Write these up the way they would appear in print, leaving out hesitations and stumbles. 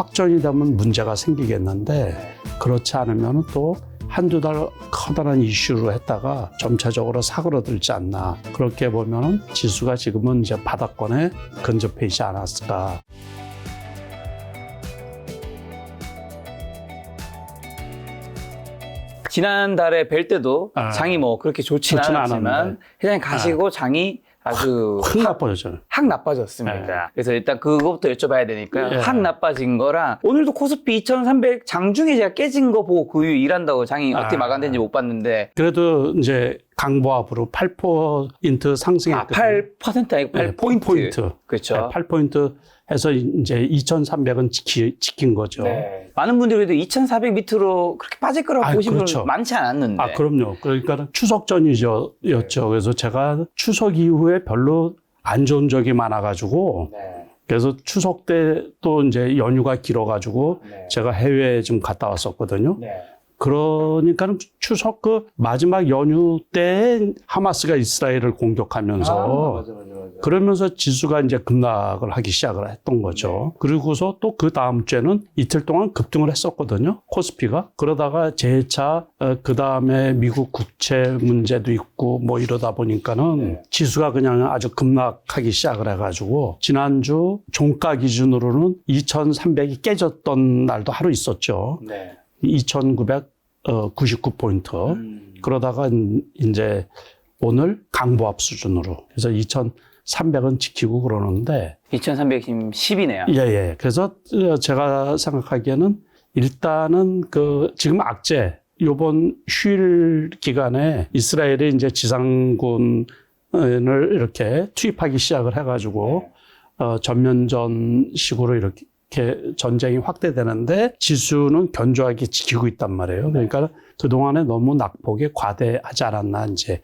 확정이 되면 문제가 생기겠는데 그렇지 않으면 또 한두 달 커다란 이슈로 했다가 점차적으로 사그러들지 않나. 그렇게 보면 지수가 지금은 이제 바닥권에 근접해 있지 않았을까. 지난달에 뵐 때도 장이 뭐 그렇게 좋지는 않았지만 않았는데. 회장님 가시고 장이 아주 확 나빠졌잖아요. 확 나빠졌습니다. 그래서 일단 그거부터 여쭤봐야 되니까요. 예. 확 나빠진 거랑 오늘도 코스피 2300 장중에 제가 깨진 거 보고 그 이후 일한다고 장이 어떻게 마감된지 못 봤는데 그래도 이제 강보합으로 8% 상승했거든요. 8% 아니고 8포인트. 그렇죠. 네, 8포인트 해서 이제 2,300은 지킨 거죠. 네. 많은 분들이 그래도 2,400 밑으로 그렇게 빠질 거라고 보시는 그렇죠. 분은 많지 않았는데. 아, 그럼요. 그러니까 추석 전이죠. 그래서 제가 추석 이후에 별로 안 좋은 적이 많아가지고 그래서 추석 때 또 이제 연휴가 길어가지고 제가 해외에 좀 갔다 왔었거든요. 그러니까 추석 그 마지막 연휴 때 하마스가 이스라엘을 공격하면서 그러면서 지수가 이제 급락을 하기 시작을 했던 거죠. 그리고서 또 그 다음 주에는 이틀 동안 급등을 했었거든요. 코스피가. 그러다가 재차 그 다음에 미국 국채 문제도 있고 뭐 이러다 보니까는 지수가 그냥 아주 급락하기 시작을 해가지고 지난주 종가 기준으로는 2,300이 깨졌던 날도 하루 있었죠. 2,999포인트. 그러다가 이제 오늘 강보합 수준으로. 그래서 2,300은 지키고 그러는데. 2,300 지금 10이네요. 예. 그래서 제가 생각하기에는 일단은 지금 악재, 요번 휴일 기간에 이스라엘이 이제 지상군을 이렇게 투입하기 시작을 해가지고 전면전식으로 이렇게 전쟁이 확대되는데 지수는 견조하게 지키고 있단 말이에요. 그러니까 그동안에 너무 낙폭이 과대하지 않았나 이제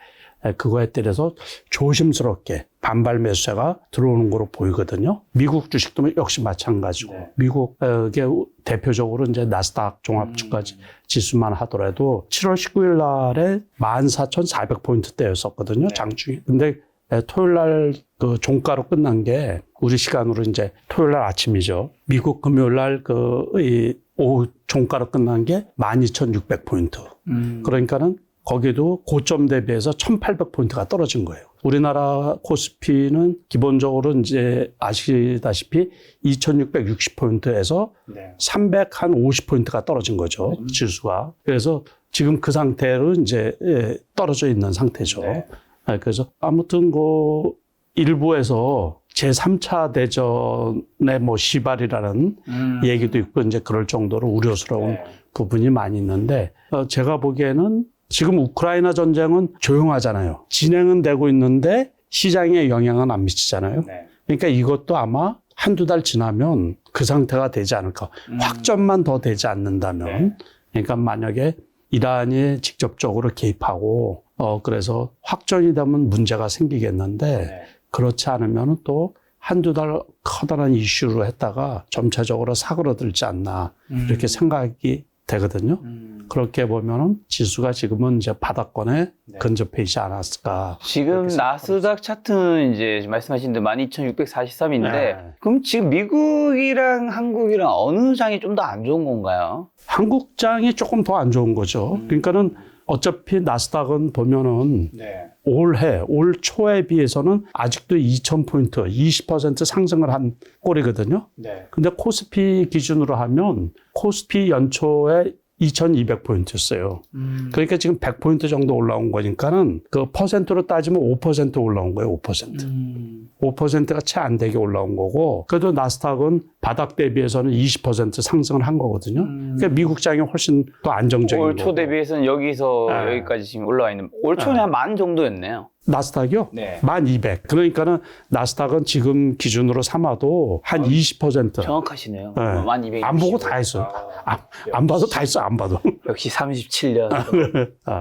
그거에 따라서 조심스럽게 반발 매수세가 들어오는 거로 보이거든요. 미국 주식도 역시 마찬가지고 미국의 대표적으로 이제 나스닥 종합주가 지수만 하더라도 7월 19일 날에 14,400포인트대였었거든요. 장중에. 근데 토요일 날 그 종가로 끝난 게 우리 시간으로 이제 토요일 날 아침이죠. 미국 금요일 날 오후 종가로 끝난 게 12,600포인트. 그러니까는 거기도 고점 대비해서 1,800포인트가 떨어진 거예요. 우리나라 코스피는 기본적으로 이제 아시다시피 2,660포인트에서 350포인트가 떨어진 거죠. 지수가. 그래서 지금 그 상태로 이제 떨어져 있는 상태죠. 그래서 아무튼 일부에서 제3차 대전의 뭐 시발이라는 얘기도 있고 이제 그럴 정도로 우려스러운 부분이 많이 있는데 제가 보기에는 지금 우크라이나 전쟁은 조용하잖아요. 진행은 되고 있는데 시장에 영향은 안 미치잖아요. 그러니까 이것도 아마 한두 달 지나면 그 상태가 되지 않을까. 확전만 더 되지 않는다면. 그러니까 만약에 이란이 직접적으로 개입하고 그래서 확전이 되면 문제가 생기겠는데 그렇지 않으면 또 한두 달 커다란 이슈로 했다가 점차적으로 사그러들지 않나 이렇게 생각이 되거든요. 그렇게 보면은 지수가 지금은 이제 바닥권에 근접해 있지 않았을까. 지금 나스닥 차트는 이제 말씀하신 대로 12,643인데 그럼 지금 미국이랑 한국이랑 어느 장이 좀 더 안 좋은 건가요? 한국장이 조금 더 안 좋은 거죠. 그러니까는 어차피 나스닥은 보면은 올 초에 비해서는 아직도 2,000포인트, 20% 상승을 한 꼴이거든요. 근데 코스피 기준으로 하면 코스피 연초에 2,200포인트였어요. 그러니까 지금 100포인트 정도 올라온 거니까는 그 퍼센트로 따지면 5% 올라온 거예요, 5%. 5%가 채 안 되게 올라온 거고, 그래도 나스닥은 바닥 대비해서는 20% 상승을 한 거거든요. 그러니까 미국장이 훨씬 더 안정적인 거고. 올 초 대비해서는 여기서 여기까지 지금 올라와 있는, 올 초는 한 10,000 정도였네요. 나스닥이요? 1200. 그러니까는 나스닥은 지금 기준으로 삼아도 한 20%. 정확하시네요. 1200. 안 보고 다 했어요. 안 봐도 다 했어, 안 봐도. 역시 37년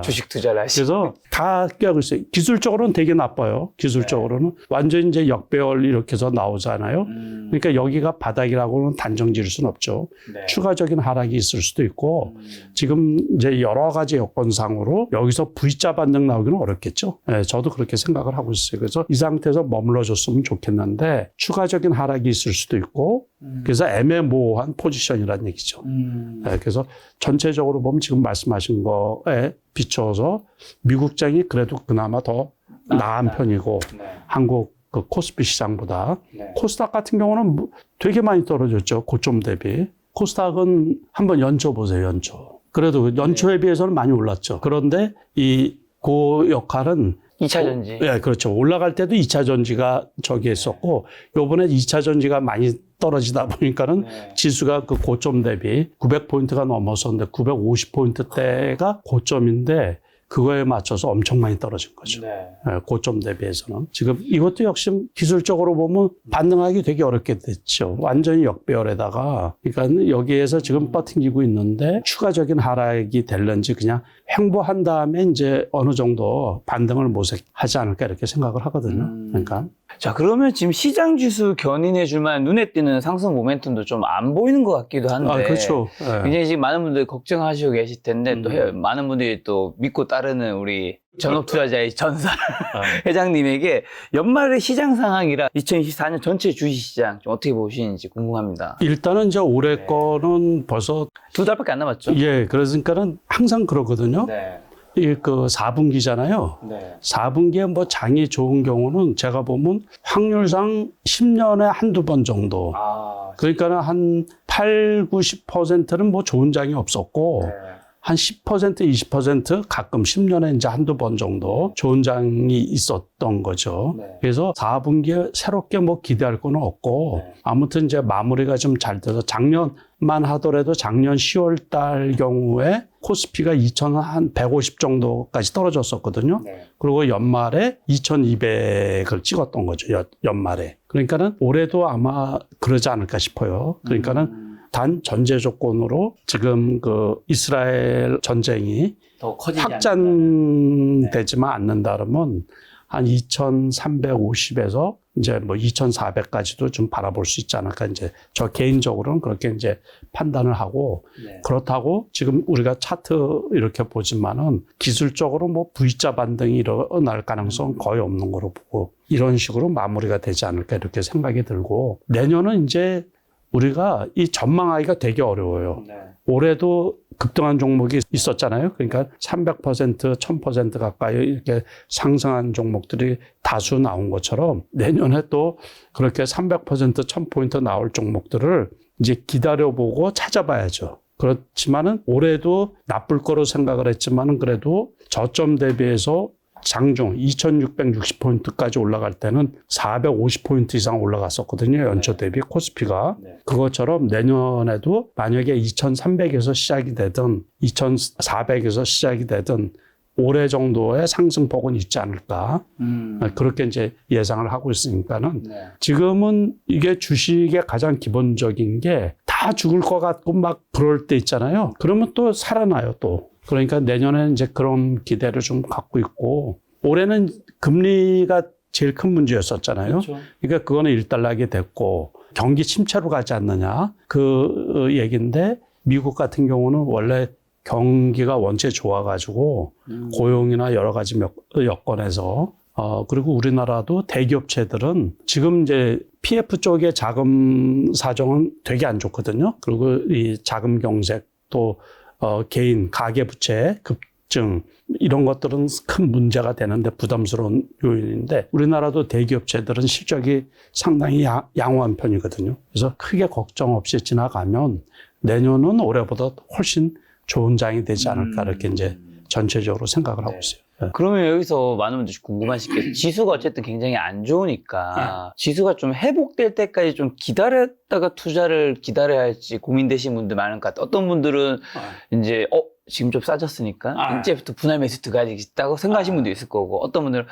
주식 투자를 하시고. 그래서 다 껴고 있어요. 기술적으로는 되게 나빠요. 기술적으로는. 완전히 이제 역배열 이렇게 해서 나오잖아요. 그러니까 여기가 바닥이라고는 단정 지을 수는 없죠. 추가적인 하락이 있을 수도 있고, 지금 이제 여러 가지 여건상으로 여기서 V자 반등 나오기는 어렵겠죠. 저도 그렇게 생각을 하고 있어요. 그래서 이 상태에서 머물러줬으면 좋겠는데 추가적인 하락이 있을 수도 있고 그래서 애매모호한 포지션이라는 얘기죠. 네, 그래서 전체적으로 보면 지금 말씀하신 거에 비춰서 미국장이 그래도 그나마 더 나은 편이고 한국 그 코스피 시장보다 코스닥 같은 경우는 되게 많이 떨어졌죠. 고점 대비. 코스닥은 한번 연초 보세요. 연초. 그래도 연초에 비해서는 많이 올랐죠. 그런데 그 역할은 2차 전지. 네, 그렇죠. 올라갈 때도 2차 전지가 저기 했었고 요번에 2차 전지가 많이 떨어지다 보니까는 지수가 그 고점 대비 900포인트가 넘었었는데 950포인트대가 고점인데 그거에 맞춰서 엄청 많이 떨어진 거죠. 네, 고점 대비해서는. 지금 이것도 역시 기술적으로 보면 반등하기 되게 어렵게 됐죠. 완전히 역배열에다가. 그러니까 여기에서 지금 버팅기고 있는데 추가적인 하락이 될런지 그냥 횡보한 다음에 이제 어느 정도 반등을 모색하지 않을까 이렇게 생각을 하거든요. 그러니까. 자, 그러면 지금 시장 지수 견인해 줄 만한 눈에 띄는 상승 모멘텀도 좀 안 보이는 것 같기도 한데. 그렇죠. 굉장히 지금 많은 분들이 걱정하시고 계실 텐데 또 많은 분들이 또 믿고 따르는 우리 전업투자자의 전설 회장님에게 연말의 시장 상황이라 2024년 전체 주식시장 좀 어떻게 보시는지 궁금합니다. 일단은 이제 올해 거는 벌써 2달밖에 안 남았죠? 예, 그러니까는 항상 그러거든요. 네. 그 4분기잖아요. 네. 4분기에 뭐 장이 좋은 경우는 제가 보면 확률상 10년에 한두 번 정도. 그러니까는 한 8, 90%는 뭐 좋은 장이 없었고, 한 10%, 20% 가끔 10년에 이제 한두 번 정도 좋은 장이 있었던 거죠. 그래서 4분기에 새롭게 뭐 기대할 건 없고, 아무튼 이제 마무리가 좀 잘 돼서 작년만 하더라도 작년 10월 달 경우에 코스피가 2,150 정도까지 떨어졌었거든요. 그리고 연말에 2,200을 찍었던 거죠. 연말에. 그러니까는 올해도 아마 그러지 않을까 싶어요. 그러니까는 단 전제 조건으로 지금 그 이스라엘 전쟁이 더 커지지 확장되지만 않는다 그러면 한 2,350에서 이제 뭐 2,400까지도 좀 바라볼 수 있지 않을까 이제 저 개인적으로는 그렇게 이제 판단을 하고 그렇다고 지금 우리가 차트 이렇게 보지만은 기술적으로 뭐 V자 반등이 일어날 가능성은 거의 없는 거로 보고 이런 식으로 마무리가 되지 않을까 이렇게 생각이 들고 내년은 이제 우리가 이 전망하기가 되게 어려워요. 올해도 급등한 종목이 있었잖아요. 그러니까 300%, 1000% 가까이 이렇게 상승한 종목들이 다수 나온 것처럼 내년에 또 그렇게 300%, 1000포인트 나올 종목들을 이제 기다려보고 찾아봐야죠. 그렇지만은 올해도 나쁠 거로 생각을 했지만은 그래도 저점 대비해서 장중 2660포인트까지 올라갈 때는 450포인트 이상 올라갔었거든요. 연초 대비 코스피가. 그것처럼 내년에도 만약에 2300에서 시작이 되든 2400에서 시작이 되든 올해 정도의 상승폭은 있지 않을까. 그렇게 이제 예상을 하고 있으니까는 지금은 이게 주식의 가장 기본적인 게 다 죽을 것 같고 막 그럴 때 있잖아요. 그러면 또 살아나요, 또. 그러니까 내년에는 이제 그런 기대를 좀 갖고 있고, 올해는 금리가 제일 큰 문제였었잖아요. 그렇죠. 그러니까 그거는 일단락이 됐고, 경기 침체로 가지 않느냐, 그 얘기인데, 미국 같은 경우는 원래 경기가 원체 좋아가지고, 고용이나 여러 가지 여건에서, 그리고 우리나라도 대기업체들은 지금 이제 PF 쪽의 자금 사정은 되게 안 좋거든요. 그리고 이 자금 경색 또 개인 가계부채 급증 이런 것들은 큰 문제가 되는데 부담스러운 요인인데 우리나라도 대기업체들은 실적이 상당히 양호한 편이거든요. 그래서 크게 걱정 없이 지나가면 내년은 올해보다 훨씬 좋은 장이 되지 않을까 이렇게 이제 전체적으로 생각을 하고 있어요. 그러면 여기서 많은 분들이 궁금하실 게 지수가 어쨌든 굉장히 안 좋으니까 지수가 좀 회복될 때까지 좀 기다렸다가 투자를 기다려야 할지 고민되신 분들 많을 것 같아요. 어떤 분들은 이제 지금 좀 싸졌으니까 이제부터 분할 매수 들어가야겠다고 생각하시는 분도 있을 거고 어떤 분들은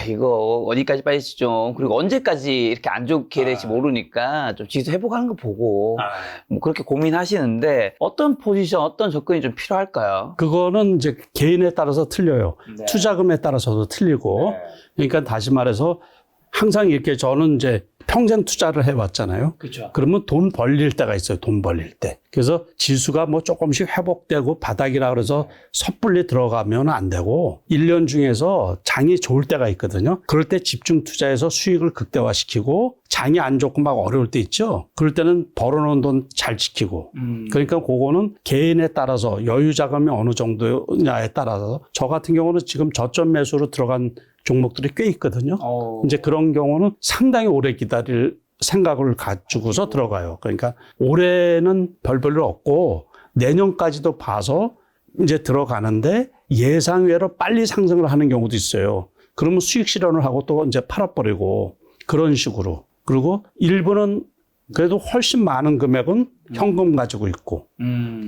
이거 어디까지 빠질지 좀 그리고 언제까지 이렇게 안 좋게 될지 모르니까 좀 지수 회복하는 거 보고 뭐 그렇게 고민하시는데 어떤 포지션 어떤 접근이 좀 필요할까요? 그거는 이제 개인에 따라서 틀려요. 투자금에 따라서도 틀리고 그러니까 다시 말해서 항상 이렇게 저는 이제 평생 투자를 해왔잖아요. 그렇죠. 그러면 돈 벌릴 때가 있어요. 돈 벌릴 때. 그래서 지수가 뭐 조금씩 회복되고 바닥이라 그래서 섣불리 들어가면 안 되고 1년 중에서 장이 좋을 때가 있거든요. 그럴 때 집중 투자해서 수익을 극대화시키고 장이 안 좋고 막 어려울 때 있죠. 그럴 때는 벌어놓은 돈 잘 지키고 그러니까 그거는 개인에 따라서 여유 자금이 어느 정도냐에 따라서 저 같은 경우는 지금 저점 매수로 들어간 종목들이 꽤 있거든요. 이제 그런 경우는 상당히 오래 기다릴 생각을 가지고서 들어가요. 그러니까 올해는 별 볼일 없고 내년까지도 봐서 이제 들어가는데 예상외로 빨리 상승을 하는 경우도 있어요. 그러면 수익 실현을 하고 또 이제 팔아버리고 그런 식으로. 그리고 일부는 그래도 훨씬 많은 금액은 현금 가지고 있고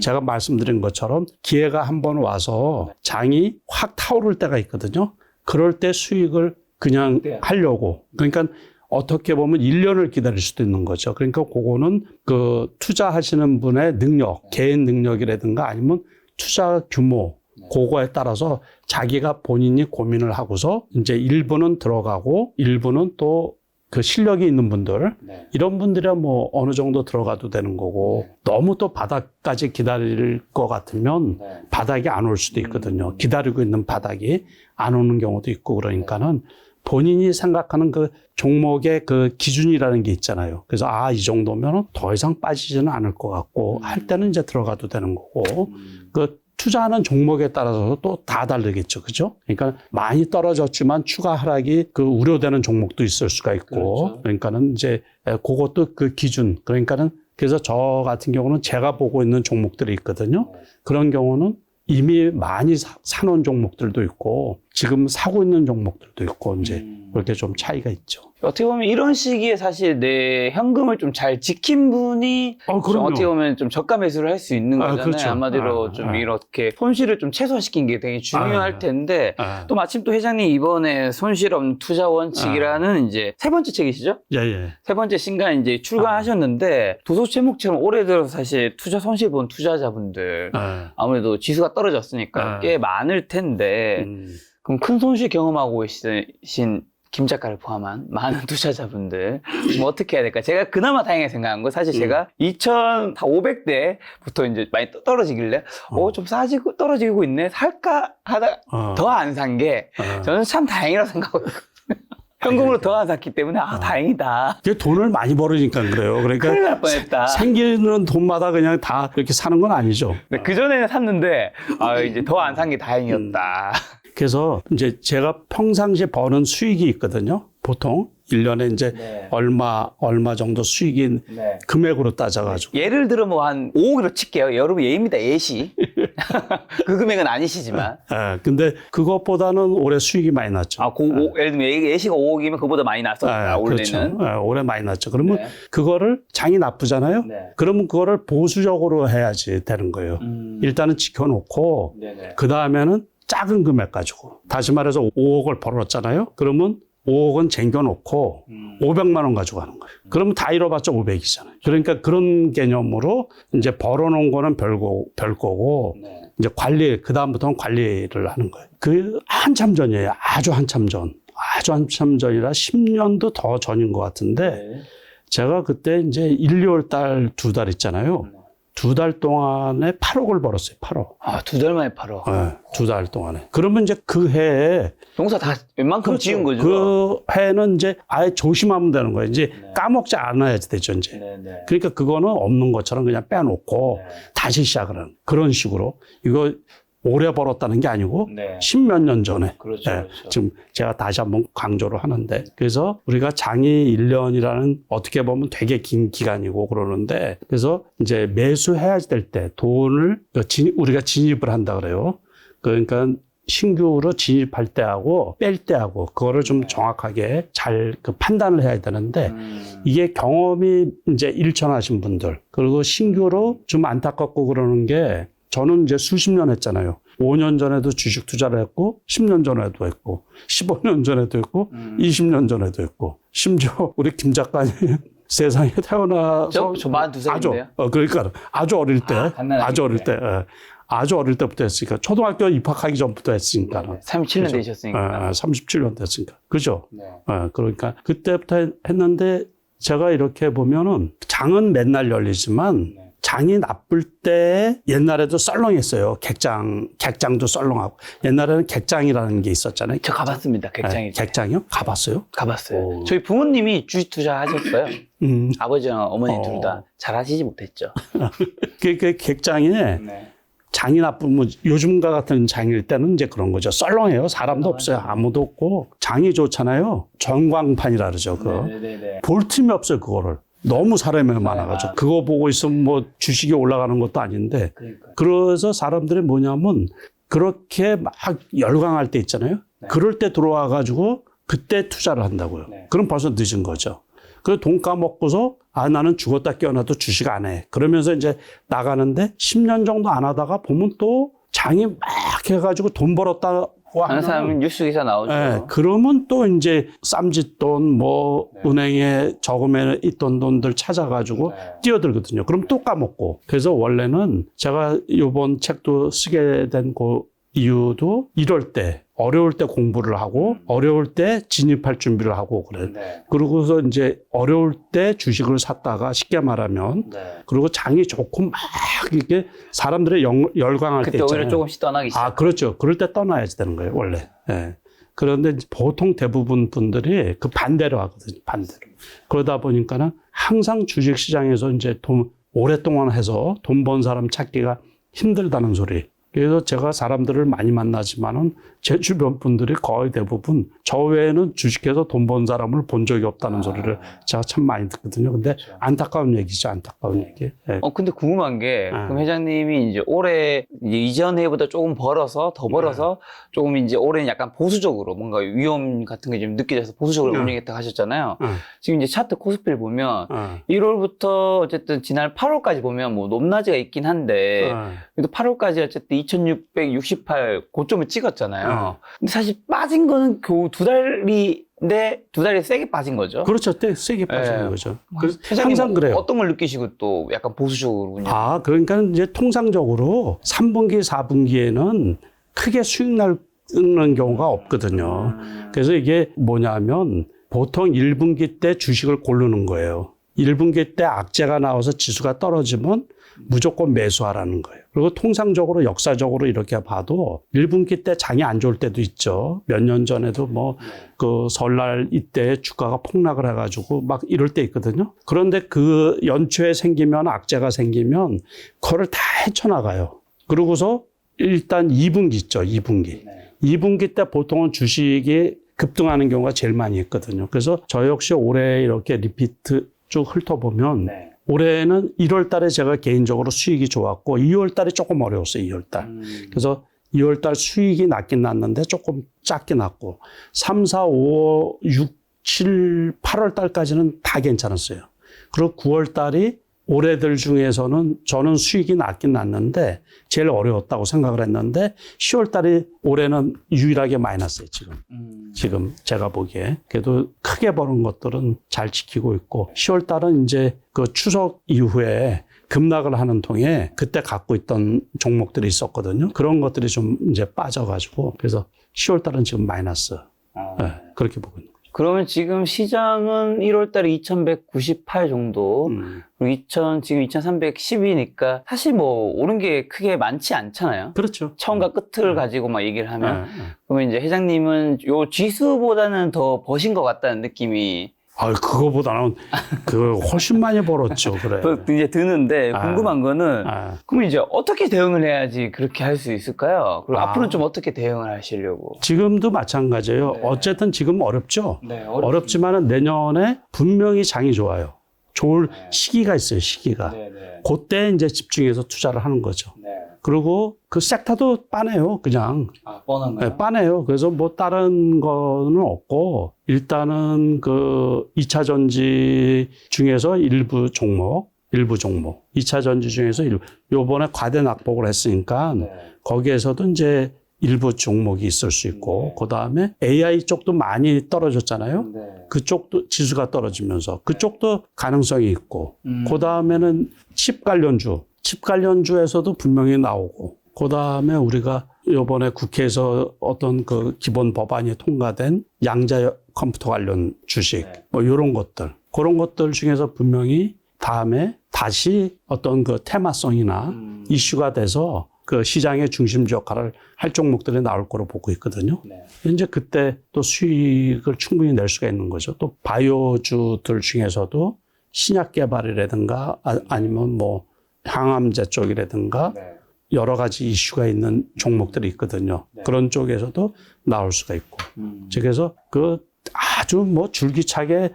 제가 말씀드린 것처럼 기회가 한번 와서 장이 확 타오를 때가 있거든요. 그럴 때 수익을 그냥 하려고. 그러니까 어떻게 보면 1년을 기다릴 수도 있는 거죠. 그러니까 그거는 그 투자하시는 분의 능력, 개인 능력이라든가 아니면 투자 규모, 그거에 따라서 자기가 본인이 고민을 하고서 이제 일부는 들어가고 일부는 또 그 실력이 있는 분들, 이런 분들이야 뭐 어느 정도 들어가도 되는 거고 너무 또 바닥까지 기다릴 것 같으면 바닥이 안 올 수도 있거든요. 기다리고 있는 바닥이 안 오는 경우도 있고 그러니까는 본인이 생각하는 그 종목의 그 기준이라는 게 있잖아요. 그래서 이 정도면 더 이상 빠지지는 않을 것 같고 할 때는 이제 들어가도 되는 거고 그 투자하는 종목에 따라서 또 다 다르겠죠. 그죠? 그러니까 많이 떨어졌지만 추가 하락이 그 우려되는 종목도 있을 수가 있고 그렇죠. 그러니까는 이제 그것도 그 기준 그러니까는 그래서 저 같은 경우는 제가 보고 있는 종목들이 있거든요. 그런 경우는 이미 많이 사놓은 종목들도 있고 지금 사고 있는 종목들도 있고 이제 그렇게 좀 차이가 있죠. 어떻게 보면 이런 시기에 사실 내 현금을 좀 잘 지킨 분이 좀 어떻게 보면 좀 저가 매수를 할 수 있는 거잖아요. 그렇죠. 한마디로 좀 이렇게 손실을 좀 최소화시킨 게 되게 중요할 텐데 또 마침 또 회장님 이번에 손실 없는 투자 원칙이라는 이제 세 번째 책이시죠? 예. 세 번째 신간 이제 출간하셨는데 도서 제목처럼 올해 들어서 사실 투자 손실 본 투자자분들 아무래도 지수가 떨어졌으니까 꽤 많을 텐데 그럼 큰 손실 경험하고 계신 김 작가를 포함한 많은 투자자분들 뭐 어떻게 해야 될까? 제가 그나마 다행하게 생각한 거 사실 제가 2,500대부터 이제 많이 떨어지길래 좀 싸지고 떨어지고 있네 살까 하다 더 안 산 게 저는 참 다행이라고 생각하거든요. 현금으로 더 안 샀기 때문에 다행이다. 그게 돈을 많이 벌으니까 그래요. 그러니까 큰일 날 뻔했다. 생기는 돈마다 그냥 다 그렇게 사는 건 아니죠. 그 전에는 샀는데 이제 더 안 산 게 다행이었다. 그래서 이제 제가 평상시에 버는 수익이 있거든요. 보통 1년에 이제 얼마 정도 수익인 금액으로 따져가지고. 예를 들어 뭐 한 5억으로 칠게요. 여러분 예입니다. 예시. 그 금액은 아니시지만. 근데 그것보다는 올해 수익이 많이 났죠. 예를 들면 예시가 5억이면 그거보다 많이 났었다. 올해는. 그렇죠. 올해 많이 났죠. 그러면 그거를 장이 나쁘잖아요. 그러면 그거를 보수적으로 해야지 되는 거예요. 일단은 지켜놓고 그 다음에는 작은 금액 가지고 다시 말해서 5억을 벌었잖아요. 그러면 5억은 쟁겨놓고 500만 원 가지고 가는 거예요. 그러면 다 잃어봤자 500이잖아요. 그러니까 그런 개념으로 이제 벌어놓은 거는 별 거고 이제 그 다음부터는 관리를 하는 거예요. 그 한참 전이에요. 아주 한참 전이라 10년도 더 전인 것 같은데 제가 그때 이제 1, 2월 달 2달 있잖아요. 2달 동안에 8억을 벌었어요. 8억. 2달 만에 8억. 네, 2달 동안에. 그러면 이제 그 해에 농사 다 웬만큼 지은 거죠. 그 해는 이제 아예 조심하면 되는 거예요. 이제 까먹지 않아야지 되죠, 이제. 그러니까 그거는 없는 것처럼 그냥 빼놓고 다시 시작을 하는 그런 식으로. 이거 오래 벌었다는 게 아니고 10몇 년 전에. 그렇죠. 지금 제가 다시 한번 강조를 하는데 그래서 우리가 장이 1년이라는 어떻게 보면 되게 긴 기간이고 그러는데 그래서 이제 매수해야 될 때 돈을 우리가 진입을 한다 그래요. 그러니까 신규로 진입할 때하고 뺄 때하고 그거를 좀 정확하게 잘 그 판단을 해야 되는데 이게 경험이 이제 일천하신 분들 그리고 신규로 좀 안타깝고 그러는 게 저는 이제 수십 년 했잖아요. 5년 전에도 주식 투자를 했고 10년 전에도 했고 15년 전에도 했고 20년 전에도 했고 심지어 우리 김 작가님 세상에 태어나서 저 42살인데요. 그러니까 아주 어릴 때 아주 어릴 때부터 했으니까 초등학교 입학하기 전부터 했으니까 37년 그죠? 되셨으니까 37년 됐으니까 그죠? 그러니까 그때부터 했는데 제가 이렇게 보면은 장은 맨날 열리지만 장이 나쁠 때 옛날에도 썰렁했어요. 객장도 썰렁하고. 옛날에는 객장이라는 게 있었잖아요. 저 가봤습니다. 객장이. 객장이요? 가봤어요? 가봤어요. 오. 저희 부모님이 주식 투자하셨어요. 아버지랑 어머니 어. 둘 다 잘하시지 못했죠. 그 객장에 장이 나쁘면 요즘과 같은 장일 때는 이제 그런 거죠. 썰렁해요. 사람도 없어요. 아무도 없고. 장이 좋잖아요. 전광판이라 그러죠. 그거. 볼 틈이 없어요. 그거를. 너무 사람이 많아가지고. 그거 보고 있으면 뭐 주식이 올라가는 것도 아닌데. 그래서 사람들이 뭐냐면 그렇게 막 열광할 때 있잖아요. 그럴 때 들어와가지고 그때 투자를 한다고요. 그럼 벌써 늦은 거죠. 그 돈 까먹고서 나는 죽었다 깨어나도 주식 안 해. 그러면서 이제 나가는데 10년 정도 안 하다가 보면 또 장이 막 해가지고 돈 벌었다고 하는 사람은 뉴스 기사 나오죠. 네, 그러면 또 이제 쌈짓돈 뭐 은행에 저금해 있던 돈들 찾아가지고 뛰어들거든요. 그럼 또 까먹고. 그래서 원래는 제가 이번 책도 쓰게 된 그 이유도 이럴 때 어려울 때 공부를 하고 어려울 때 진입할 준비를 하고 그래. 그러고서 이제 어려울 때 주식을 샀다가 쉽게 말하면 그리고 장이 좋고 막 이렇게 사람들의 열광할 때 그때 있잖아요. 오히려 조금씩 떠나기 시작. 그렇죠. 그럴 때 떠나야지 되는 거예요, 원래. 예. 그런데 이제 보통 대부분 분들이 그 반대로 하거든요, 반대로. 그러다 보니까는 항상 주식 시장에서 이제 돈 오랫동안 해서 돈 번 사람 찾기가 힘들다는 소리. 그래서 제가 사람들을 많이 만나지만은 제 주변 분들이 거의 대부분 저 외에는 주식해서 돈 번 사람을 본 적이 없다는 소리를 제가 참 많이 듣거든요. 근데 안타까운 얘기죠, 안타까운 얘기. 예. 근데 궁금한 게, 그럼 회장님이 이제 올해 이제 이전 해보다 조금 벌어서, 더 벌어서 조금 이제 올해는 약간 보수적으로 뭔가 위험 같은 게 좀 느껴져서 보수적으로 운영했다고 하셨잖아요. 지금 이제 차트 코스피를 보면 1월부터 어쨌든 지난 8월까지 보면 뭐 높낮이가 있긴 한데, 그래도 8월까지 어쨌든 2668 고점을 찍었잖아요. 근데 사실 빠진 거는 겨우 두 달이 세게 빠진 거죠. 그렇죠. 때 세게 빠지는 거죠. 그래서 회장님 항상 그래요. 어떤 걸 느끼시고 또 약간 보수적으로 운영? 그러니까 이제 통상적으로 3분기, 4분기에는 크게 수익 나는 경우가 없거든요. 그래서 이게 뭐냐면 보통 1분기 때 주식을 고르는 거예요. 1분기 때 악재가 나와서 지수가 떨어지면 무조건 매수하라는 거예요. 그리고 통상적으로 역사적으로 이렇게 봐도 1분기 때 장이 안 좋을 때도 있죠. 몇 년 전에도 뭐 그 설날 이때 주가가 폭락을 해가지고 막 이럴 때 있거든요. 그런데 그 연초에 생기면 악재가 생기면 그거를 다 헤쳐나가요. 그러고서 일단 2분기 있죠. 2분기. 2분기 때 보통은 주식이 급등하는 경우가 제일 많이 있거든요. 그래서 저 역시 올해 이렇게 리피트 쭉 훑어보면 올해는 1월 달에 제가 개인적으로 수익이 좋았고 2월 달에 조금 어려웠어요. 2월 달. 그래서 2월 달 수익이 낮긴 났는데 조금 작게 났고 3, 4, 5, 6, 7, 8월 달까지는 다 괜찮았어요. 그리고 9월 달이 올해들 중에서는 저는 수익이 낮긴 났는데 제일 어려웠다고 생각을 했는데 10월 달이 올해는 유일하게 마이너스예요, 지금 제가 보기에. 그래도 크게 버는 것들은 잘 지키고 있고 10월 달은 이제 그 추석 이후에 급락을 하는 통에 그때 갖고 있던 종목들이 있었거든요. 그런 것들이 좀 이제 빠져가지고 그래서 10월 달은 지금 마이너스. 네, 그렇게 보고 있는 거죠. 그러면 지금 시장은 1월 달에 2198 정도, 그리고 지금 2310이니까 사실 뭐 오른 게 크게 많지 않잖아요. 그렇죠. 처음과 끝을 가지고 막 얘기를 하면. 그러면 이제 회장님은 요 지수보다는 더 버신 것 같다는 느낌이 그거보다는 훨씬 많이 벌었죠. 그래. 이제 드는데 궁금한 거는 그러면 이제 어떻게 대응을 해야지 그렇게 할 수 있을까요? 그리고 앞으로는 좀 어떻게 대응을 하시려고? 지금도 마찬가지예요. 어쨌든 지금 어렵죠. 어렵지만은 내년에 분명히 장이 좋아요. 좋을 시기가 있어요. 시기가. 그때 이제 집중해서 투자를 하는 거죠. 그리고 그 섹터도 빠네요, 그냥. 뻔한가요? 네, 빠네요. 그래서 뭐 다른 거는 없고, 일단은 그 2차 전지 중에서 일부 종목. 2차 전지 중에서 요번에 과대 낙폭을 했으니까, 거기에서도 이제 일부 종목이 있을 수 있고, 그 다음에 AI 쪽도 많이 떨어졌잖아요. 그쪽도 지수가 떨어지면서, 그쪽도 가능성이 있고, 그 다음에는 칩 관련주에서도 분명히 나오고, 그 다음에 우리가 이번에 국회에서 어떤 그 기본 법안이 통과된 양자 컴퓨터 관련 주식, 뭐 이런 것들. 그런 것들 중에서 분명히 다음에 다시 어떤 그 테마성이나 이슈가 돼서 그 시장의 중심주 역할을 할 종목들이 나올 거로 보고 있거든요. 네. 이제 그때 또 수익을 충분히 낼 수가 있는 거죠. 또 바이오주들 중에서도 신약 개발이라든가 아니면 뭐 항암제 쪽이라든가 네. 여러 가지 이슈가 있는 종목들이 있거든요. 네. 그런 쪽에서도 나올 수가 있고. 그래서 그 아주 뭐 줄기차게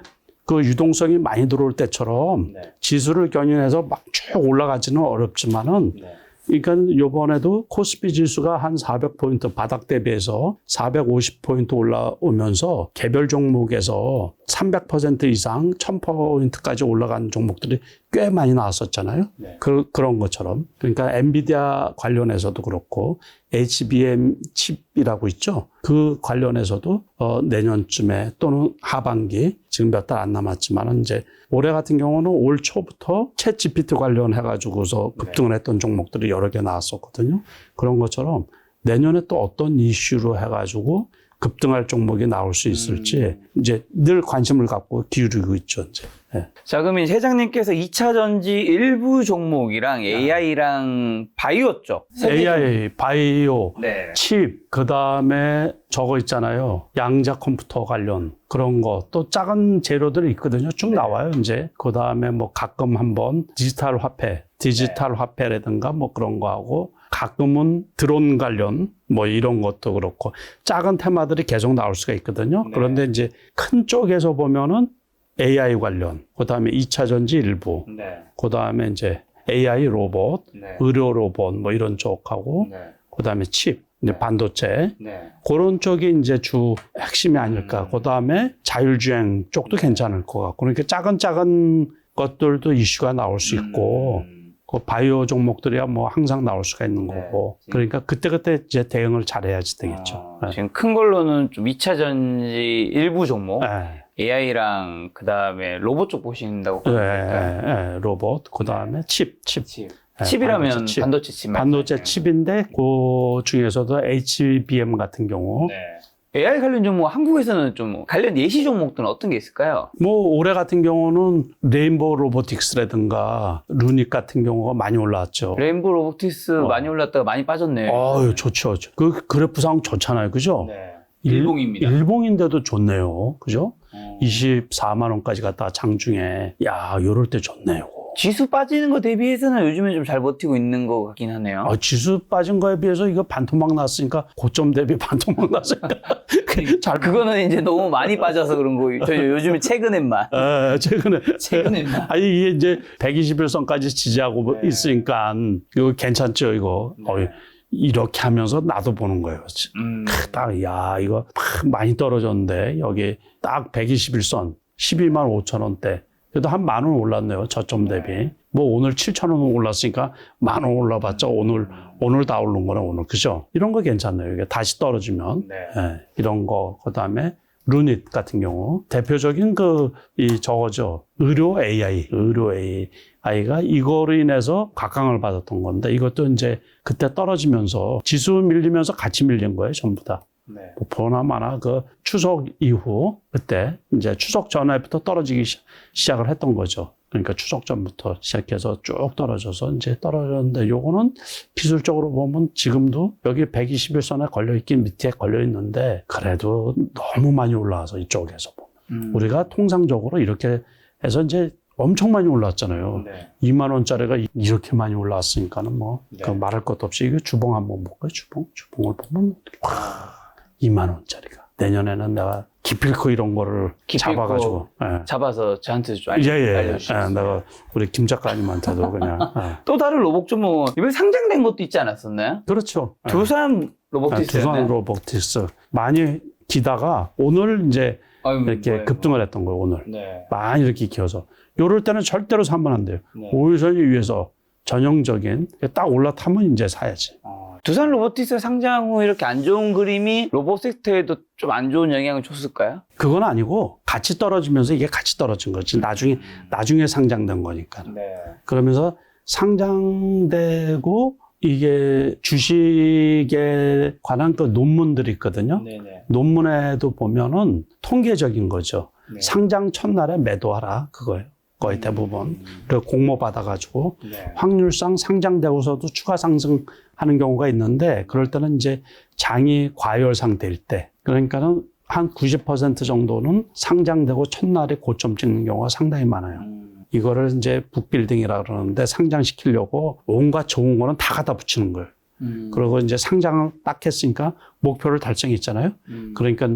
그 유동성이 많이 들어올 때처럼 네. 지수를 겨냥해서 막 쭉 올라가지는 어렵지만은 네. 그러니까 요번에도 코스피 지수가 한 400포인트 바닥 대비해서 450포인트 올라오면서 개별 종목에서 300% 이상 1000포인트까지 올라간 종목들이 꽤 많이 나왔었잖아요. 네. 그런 것처럼. 그러니까 엔비디아 관련해서도 그렇고 HBM 칩이라고 있죠. 그 관련해서도 내년쯤에 또는 하반기 지금 몇 달 안 남았지만 이제 올해 같은 경우는 올 초부터 챗 GPT 관련해가지고서 급등을 했던 종목들이 여러 개 나왔었거든요. 그런 것처럼 내년에 또 어떤 이슈로 해가지고 급등할 종목이 나올 수 있을지 이제 늘 관심을 갖고 기울이고 있죠. 이제. 네. 자, 그러면 회장님께서 2차 전지 일부 종목이랑 AI랑 바이오 쪽. AI, 바이오, 네. 칩, 그 다음에 저거 있잖아요. 양자 컴퓨터 관련 그런 거. 또 작은 재료들이 있거든요. 쭉 나와요, 이제. 그 다음에 뭐 가끔 한번 디지털 화폐라든가 뭐 그런 거 하고 가끔은 드론 관련 뭐 이런 것도 그렇고 작은 테마들이 계속 나올 수가 있거든요. 네. 그런데 이제 큰 쪽에서 보면은 AI 관련, 그 다음에 2차 전지 일부, 네. 그 다음에 이제 AI 로봇, 네. 의료 로봇 뭐 이런 쪽하고 네. 그다음에 칩, 이제 반도체 네. 그런 쪽이 이제 주 핵심이 아닐까. 그다음에 자율주행 쪽도 괜찮을 것 같고 그러니까 작은 것들도 이슈가 나올 수 있고 그 바이오 종목들이야 뭐 항상 나올 수가 있는 네. 거고 그러니까 그때 이제 대응을 잘해야지 되겠죠. 네. 지금 큰 걸로는 좀 2차 전지 일부 종목, 네. AI랑 그 다음에 로봇 쪽 보신다고 네, 그러니까. 네, 로봇, 그다음에 칩. 네, 칩이라면 칩. 반도체 칩. 반도체 칩인데 그 중에서도 HBM 같은 경우 네. AI 관련 종목 한국에서는 좀 관련 예시 종목들은 어떤 게 있을까요? 뭐 올해 같은 경우는 레인보우 로보틱스라든가 루닉 같은 경우가 많이 올라왔죠. 레인보우 로보틱스 많이 올랐다가 많이 빠졌네요. 어유 좋죠. 그 그래프상 좋잖아요. 그죠? 네. 일봉입니다. 일봉인데도 좋네요. 그죠? 24만 원까지 갔다가 장중에 야, 요럴 때 좋네요. 지수 빠지는 거 대비해서는 요즘에 좀 잘 버티고 있는 것 같긴 하네요. 지수 빠진 거에 비해서 이거 반토막 났으니까 고점 대비 반토막 났으니까 잘 그거는 이제 너무 많이 빠져서 그런 거. 저 요즘에 최근에만. 최근에만. 아니 이게 이제 121선까지 지지하고 네. 있으니까 이거 괜찮죠 이거. 네. 이렇게 하면서 나도 보는 거예요. 딱 야 이거 많이 떨어졌는데 여기 딱 121선 12만 5천 원대. 그래도 한 10,000원 올랐네요. 저점 대비. 뭐 오늘 7,000원 올랐으니까 10,000원 올라봤자 오늘 다 오른 거네 오늘. 그죠? 이런 거 괜찮네요. 이게 다시 떨어지면. 네. 예, 이런 거. 그다음에 루닛 같은 경우 대표적인 저거죠. 의료 AI가 이거로 인해서 각광을 받았던 건데 이것도 이제 그때 떨어지면서 지수 밀리면서 같이 밀린 거예요. 전부 다. 네. 뭐 보나마나 그 추석 이후 그때 이제 추석 전에부터 떨어지기 시작을 했던 거죠. 그러니까 추석 전부터 시작해서 쭉 떨어져서 이제 떨어졌는데 요거는 기술적으로 보면 지금도 여기 121선에 걸려있긴 밑에 걸려있는데 그래도 너무 많이 올라와서 이쪽에서 보면 우리가 통상적으로 이렇게 해서 이제 엄청 많이 올랐잖아요. 네. 2만 원짜리가 이렇게 많이 올라왔으니까는 뭐 네. 그 말할 것도 없이 이거 주봉 한번 볼까요? 주봉을 보면 2만 원짜리가 내년에는 내가 기필코 이런 거를 잡아가지고 잡아서 저한테 좀 알려주시겠어요? 내가 우리 김 작가님한테도 그냥 또 다른 로봇 종목 이번에 상장된 것도 있지 않았었나요? 그렇죠. 두산 로보틱스. 두산 로보틱스 많이 기다가 오늘 이제 이렇게 급등을 했던 거예요. 오늘 네. 많이 이렇게 기어서 요럴 때는 절대로 사면 안 돼요. 네. 5일선이 위에서 전형적인 딱 올라타면 이제 사야지. 두산 로보틱스 상장 후 이렇게 안 좋은 그림이 로봇 섹터에도 좀 안 좋은 영향을 줬을까요? 그건 아니고 같이 떨어지면서 이게 같이 떨어진 거지. 나중에 상장된 거니까. 네. 그러면서 상장되고 이게 주식에 관한 그 논문들이 있거든요. 네네. 논문에도 보면은 통계적인 거죠. 네. 상장 첫날에 매도하라 그거예요. 거의 대부분. 그리고 공모 받아가지고 네. 확률상 상장되고서도 추가 상승하는 경우가 있는데 그럴 때는 이제 장이 과열 상태일 때 그러니까는 한 90% 정도는 상장되고 첫날에 고점 찍는 경우가 상당히 많아요. 이거를 이제 북빌딩이라 그러는데 상장시키려고 온갖 좋은 거는 다 갖다 붙이는 거예요. 그리고 이제 상장을 딱 했으니까 목표를 달성했잖아요. 그러니까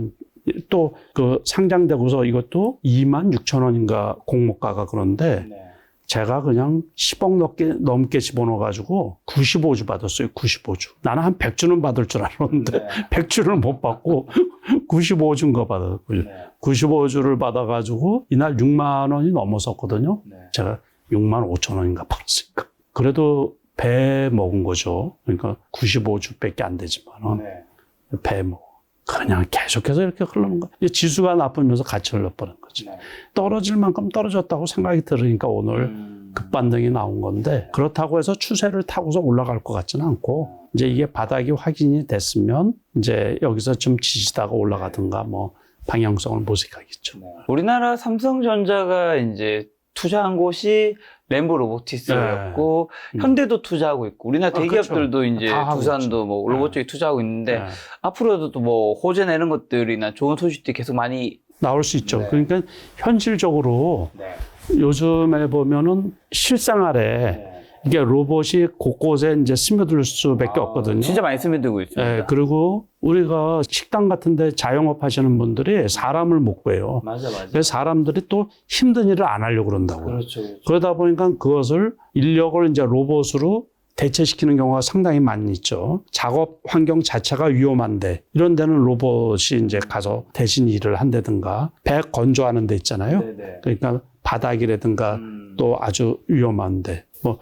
또 그 상장되고서 이것도 26,000원인가 공모가가 그런데 네. 제가 그냥 10억 넘게 집어넣어가지고 95주 받았어요. 95주. 나는 한 100주는 받을 줄 알았는데 네. 100주를 못 받고 95주인가 받았고요. 네. 95주를 받아가지고 이날 6만 원이 넘었었거든요. 네. 제가 6만 5천 원인가 팔았으니까. 그래도 배 먹은 거죠. 그러니까 95주밖에 안 되지만 네. 배 먹어. 그냥 계속해서 이렇게 흐르는 거야. 지수가 나쁘면서 같이 흘러버린 거지. 네. 떨어질 만큼 떨어졌다고 생각이 들으니까 오늘 급반등이 나온 건데 그렇다고 해서 추세를 타고서 올라갈 것 같지는 않고 이제 이게 바닥이 확인이 됐으면 이제 여기서 좀 지지다가 올라가든가 뭐 방향성을 모색하겠죠. 네. 우리나라 삼성전자가 이제 투자한 곳이 램보 로보티스였고 현대도 투자하고 있고 우리나라 대기업들도 그렇죠. 이제 다 하고 두산도 있죠. 뭐 로봇 쪽에 투자하고 있는데 네. 앞으로도 또 뭐 호재나 이런 것들이나 좋은 소식들이 계속 많이 나올 수 있죠. 네. 그러니까 현실적으로 네. 요즘에 보면은 실생활에 네. 이게 로봇이 곳곳에 이제 스며들 수밖에 없거든요. 진짜 많이 스며들고 있습니다. 예, 그리고 우리가 식당 같은데 자영업 하시는 분들이 사람을 못 구해요. 맞아. 그래서 사람들이 또 힘든 일을 안 하려고 그런다고요. 그렇죠. 그러다 보니까 그것을 인력을 이제 로봇으로 대체시키는 경우가 상당히 많이 있죠. 작업 환경 자체가 위험한데 이런 데는 로봇이 이제 가서 대신 일을 한다든가 배 건조하는 데 있잖아요. 네네. 그러니까 바닥이라든가 또 아주 위험한데 뭐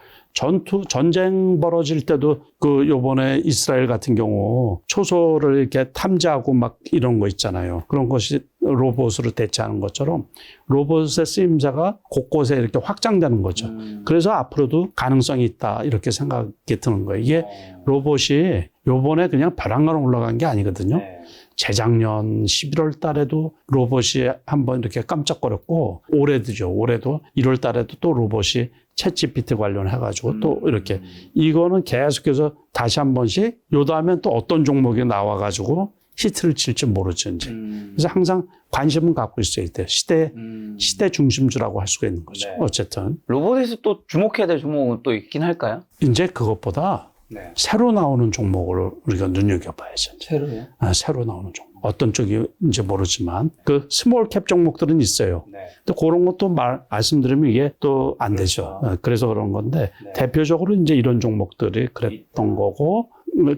전쟁 벌어질 때도 그 요번에 이스라엘 같은 경우 초소를 이렇게 탐지하고 막 이런 거 있잖아요. 그런 것이 로봇으로 대체하는 것처럼 로봇의 쓰임새가 곳곳에 이렇게 확장되는 거죠. 그래서 앞으로도 가능성이 있다 이렇게 생각이 드는 거예요. 이게 로봇이 요번에 그냥 벼랑간 올라간 게 아니거든요. 네. 재작년 11월 달에도 로봇이 한번 이렇게 깜짝거렸고 올해도 1월 달에도 또 로봇이 챗GPT 관련해가지고 또 이렇게 이거는 계속해서 다시 한 번씩 요 다음엔 또 어떤 종목이 나와가지고 히트를 칠지 모르죠 이제. 그래서 항상 관심은 갖고 있어야 돼요. 시대 중심주라고 할 수가 있는 거죠. 네. 어쨌든 로봇에서 또 주목해야 될 종목은 또 있긴 할까요? 이제 그것보다 네. 새로 나오는 종목을 우리가 눈여겨봐야죠. 이제. 새로요? 새로 나오는 종목. 어떤 쪽인지 모르지만 그 스몰 캡 종목들은 있어요. 네. 또 그런 것도 말씀드리면 이게 또 안 되죠. 그렇죠. 그래서 그런 건데 네. 대표적으로 이제 이런 종목들이 그랬던 거고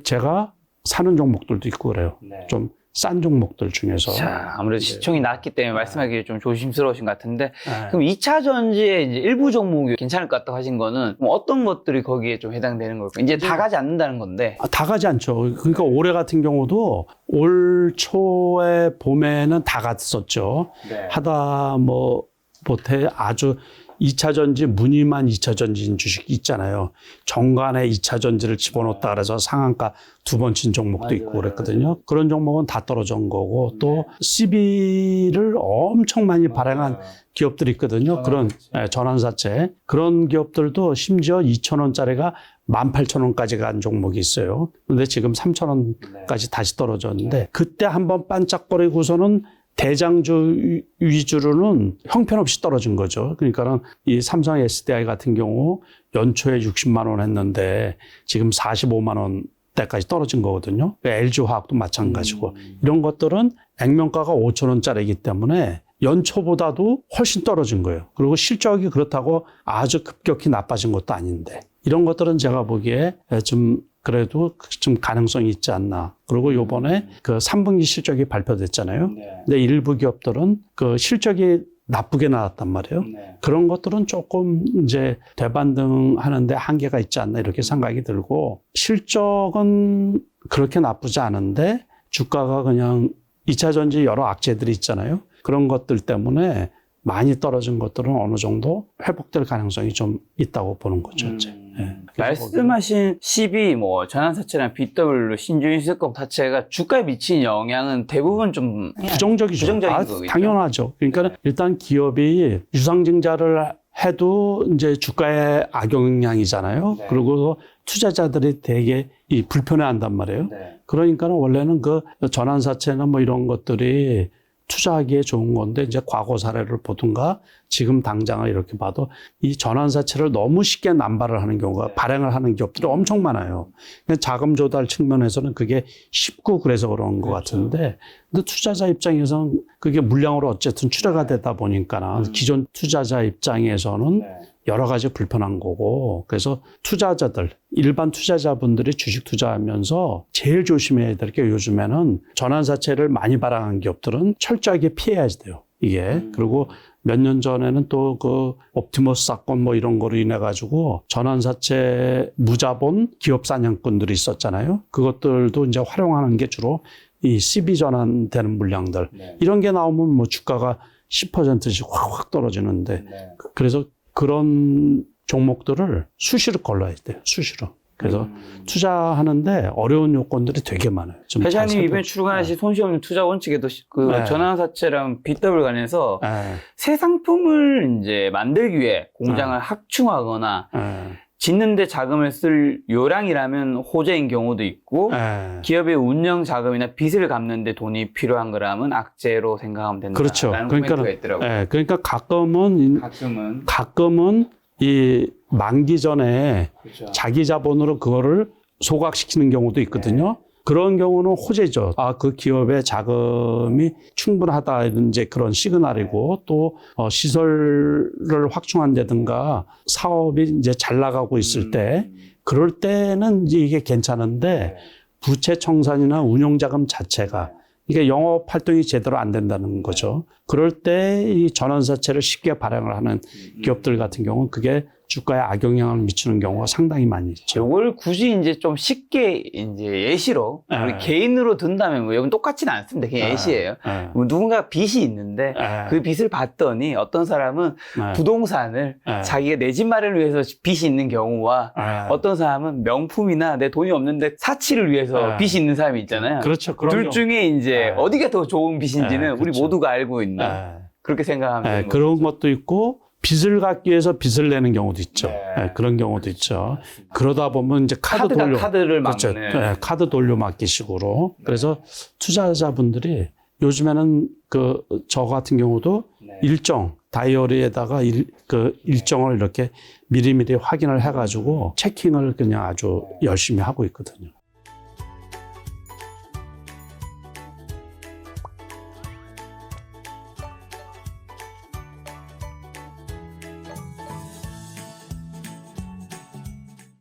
제가 사는 종목들도 있고 그래요. 네. 좀 싼 종목들 중에서. 자, 아무래도 이제, 시총이 낮기 때문에 말씀하기 좀 조심스러우신 것 같은데 네. 그럼 2차 전지의 이제 일부 종목이 괜찮을 것 같다고 하신 거는 뭐 어떤 것들이 거기에 좀 해당되는 걸까요? 이제 다 가지 않는다는 건데 다 가지 않죠. 그러니까 올해 같은 경우도 올 초에 봄에는 다 갔었죠. 네. 하다 못해 아주 2차 전지, 무늬만 2차 전지인 주식 있잖아요. 정관에 2차 전지를 집어넣었다 그래서 상한가 2번 친 종목도 맞아요, 있고 그랬거든요. 그런 종목은 다 떨어진 거고 또 CB를 엄청 많이 발행한 기업들이 있거든요. 그런 전환사채. 그런 기업들도 심지어 2,000원짜리가 18,000원까지 간 종목이 있어요. 그런데 지금 3,000원까지 다시 떨어졌는데 그때 한번 반짝거리고서는 대장주 위주로는 형편없이 떨어진 거죠. 그러니까는 이 삼성 SDI 같은 경우 연초에 60만 원 했는데 지금 45만 원 대까지 떨어진 거거든요. LG화학도 마찬가지고 이런 것들은 액면가가 5,000원짜리이기 때문에 연초보다도 훨씬 떨어진 거예요. 그리고 실적이 그렇다고 아주 급격히 나빠진 것도 아닌데 이런 것들은 제가 보기에 좀 그래도 좀 가능성이 있지 않나. 그리고 요번에 그 3분기 실적이 발표됐잖아요. 네. 근데 일부 기업들은 그 실적이 나쁘게 나왔단 말이에요. 네. 그런 것들은 조금 이제 대반등하는데 한계가 있지 않나 이렇게 생각이 들고 실적은 그렇게 나쁘지 않은데 주가가 그냥 2차 전지 여러 악재들이 있잖아요. 그런 것들 때문에 많이 떨어진 것들은 어느 정도 회복될 가능성이 좀 있다고 보는 거죠. 이제. 말씀하신 12, 뭐 전환사채나 BW, 신주인수급 사채가 주가에 미친 영향은 대부분 좀 부정적이죠. 부정적인 거겠죠? 당연하죠. 그러니까 일단 기업이 유상증자를 해도 이제 주가에 악영향이잖아요. 네. 그리고 투자자들이 되게 불편해한단 말이에요. 네. 그러니까 원래는 그 전환사채나 뭐 이런 것들이 투자하기에 좋은 건데 이제 과거 사례를 보든가 지금 당장을 이렇게 봐도 이 전환사채를 너무 쉽게 남발을 하는 경우가 발행을 하는 기업들이 엄청 많아요. 자금 조달 측면에서는 그게 쉽고 그래서 그런 것 같은데 근데 투자자 입장에서는 그게 물량으로 어쨌든 출하가 되다 보니까 기존 투자자 입장에서는 여러 가지 불편한 거고 그래서 투자자들 일반 투자자분들이 주식 투자하면서 제일 조심해야 될 게 요즘에는 전환사채를 많이 발행한 기업들은 철저하게 피해야 돼요. 이게 그리고 몇 년 전에는 또 그 옵티머스 사건 뭐 이런 거로 인해 가지고 전환사채 무자본 기업 사냥꾼들이 있었잖아요. 그것들도 이제 활용하는 게 주로 이 CB 전환되는 물량들 이런 게 나오면 뭐 주가가 10%씩 확 떨어지는데 그래서 그런 종목들을 수시로 걸러야 돼요. 수시로. 그래서 투자하는데 어려운 요건들이 되게 많아요. 좀 회장님 이번에 출간하신 손실 없는 투자 원칙에도 그 네. 전환사채랑 BW 관해서 네. 새 상품을 이제 만들기 위해 공장을 확충하거나 짓는데 자금을 쓸 요량이라면 호재인 경우도 있고 기업의 운영 자금이나 빚을 갚는데 돈이 필요한 거라면 악재로 생각하면 된다. 그렇죠. 라는 코멘트가 있더라고요. 그러니까 가끔은 이 만기 전에 그렇죠. 자기 자본으로 그거를 소각시키는 경우도 있거든요. 그런 경우는 호재죠. 아, 그 기업의 자금이 충분하다 이제 그런 시그널이고 또 시설을 확충한다든가 사업이 이제 잘 나가고 있을 때 그럴 때는 이제 이게 괜찮은데 부채 청산이나 운용 자금 자체가 이게 영업 활동이 제대로 안 된다는 거죠. 그럴 때 이 전환사채를 쉽게 발행을 하는 기업들 같은 경우는 그게 주가에 악영향을 미치는 경우가 상당히 많이 있죠. 이걸 굳이 이제 좀 쉽게 이제 예시로 우리 개인으로 든다면 뭐 여긴 똑같지는 않습니다. 그냥 예시예요. 뭐 누군가 빚이 있는데 그 빚을 받더니 어떤 사람은 부동산을 자기가 내 집 마련을 위해서 빚이 있는 경우와 어떤 사람은 명품이나 내 돈이 없는데 사치를 위해서 빚이 있는 사람이 있잖아요. 그렇죠. 둘 중에 이제 어디가 더 좋은 빚인지는 우리 그렇죠. 모두가 알고 있는 그렇게 생각하면 되는 그런 거죠. 것도 있고 빚을 갚기 위해서 빚을 내는 경우도 있죠. 그런 경우도 있죠. 그러다 보면 이제 카드를 그렇죠. 막는. 카드 돌려막기 식으로. 그래서 투자자분들이 요즘에는 저 같은 경우도 일정 다이어리에다가 일정을 이렇게 미리미리 확인을 해가지고 체킹을 그냥 아주 열심히 하고 있거든요.